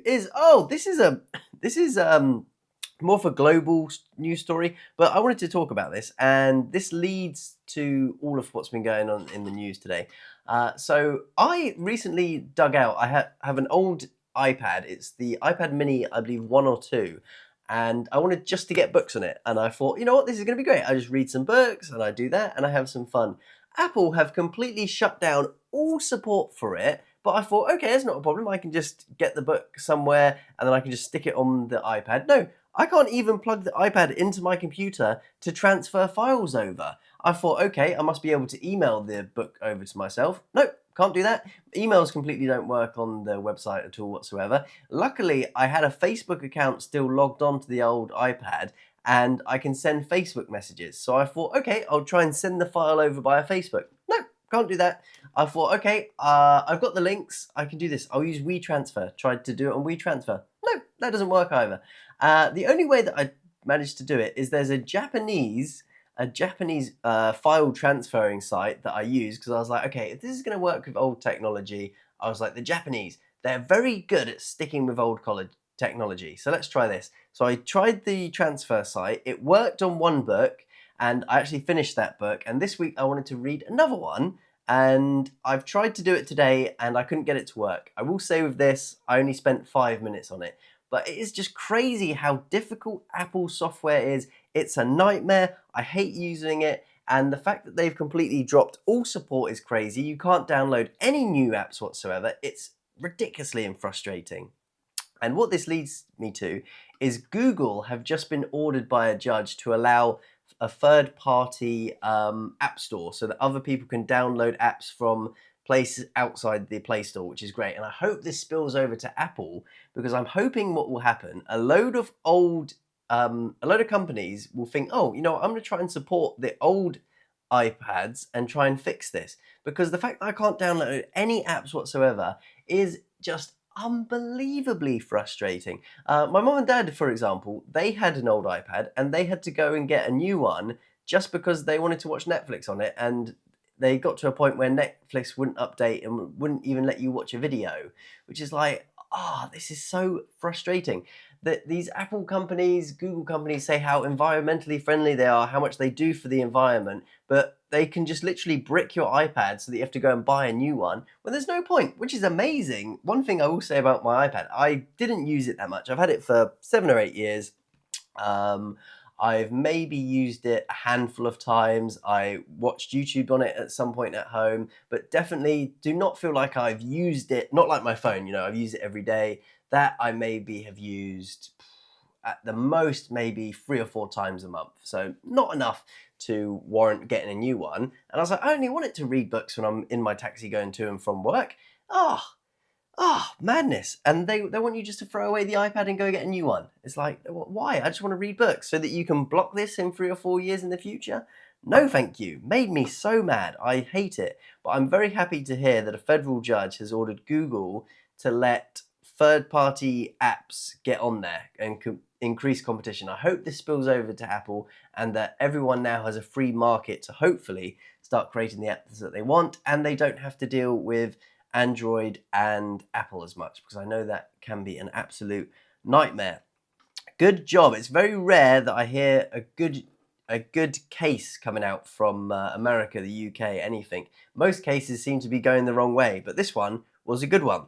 is this is more of a global news story, but I wanted to talk about this, and this leads to all of what's been going on in the news today. So I recently dug out. I have an old iPad. It's the iPad Mini, I believe 1 or 2, and I wanted just to get books on it. And I thought, you know what, this is going to be great. I just read some books and I do that, and I have some fun. Apple have completely shut down all support for it. But I thought, okay, that's not a problem. I can just get the book somewhere and then I can just stick it on the iPad. No, I can't even plug the iPad into my computer to transfer files over. I thought, okay, I must be able to email the book over to myself. Nope, can't do that. Emails completely don't work on the website at all whatsoever. Luckily, I had a Facebook account still logged onto the old iPad, and I can send Facebook messages. So I thought, okay, I'll try and send the file over via Facebook. No, can't do that. I thought, okay, I've got the links. I can do this. I'll use WeTransfer. Tried to do it on WeTransfer. No, that doesn't work either. The only way that I managed to do it is there's a Japanese file transferring site that I use, because I was like, okay, if this is going to work with old technology, I was like, the Japanese, they're very good at sticking with old college technology. So let's try this. So I tried the transfer site. It worked on one book, and I actually finished that book. And this week I wanted to read another one, and I've tried to do it today and I couldn't get it to work. I will say with this, I only spent 5 minutes on it. But it is just crazy how difficult Apple software is. It's a nightmare. I hate using it. And the fact that they've completely dropped all support is crazy. You can't download any new apps whatsoever. It's ridiculously and frustrating. And what this leads me to is Google have just been ordered by a judge to allow a third-party app store so that other people can download apps from places outside the Play Store, which is great. And I hope this spills over to Apple, because I'm hoping what will happen, a load of companies will think, oh, you know what, I'm going to try and support the old iPads and try and fix this, because the fact that I can't download any apps whatsoever is just unbelievably frustrating. My mum and dad, for example, they had an old iPad and they had to go and get a new one just because they wanted to watch Netflix on it, and they got to a point where Netflix wouldn't update and wouldn't even let you watch a video, which is like, this is so frustrating. That these Apple companies, Google companies say how environmentally friendly they are, how much they do for the environment, but they can just literally brick your iPad so that you have to go and buy a new one when there's no point, which is amazing. One thing I will say about my iPad, I didn't use it that much. I've had it for 7 or 8 years. I've maybe used it a handful of times. I watched YouTube on it at some point at home, but definitely do not feel like I've used it, not like my phone, I've used it every day. That I maybe have used at the most maybe 3 or 4 times a month. So not enough to warrant getting a new one. And I was like, I only want it to read books when I'm in my taxi going to and from work. Madness. And they want you just to throw away the iPad and go get a new one. It's like, why? I just want to read books so that you can block this in 3 or 4 years in the future. No, thank you. Made me so mad. I hate it. But I'm very happy to hear that a federal judge has ordered Google to let third-party apps get on there and increase competition. I hope this spills over to Apple and that everyone now has a free market to hopefully start creating the apps that they want, and they don't have to deal with Android and Apple as much, because I know that can be an absolute nightmare. Good job. It's very rare that I hear a good case coming out from America, the UK, anything. Most cases seem to be going the wrong way, but this one was a good one.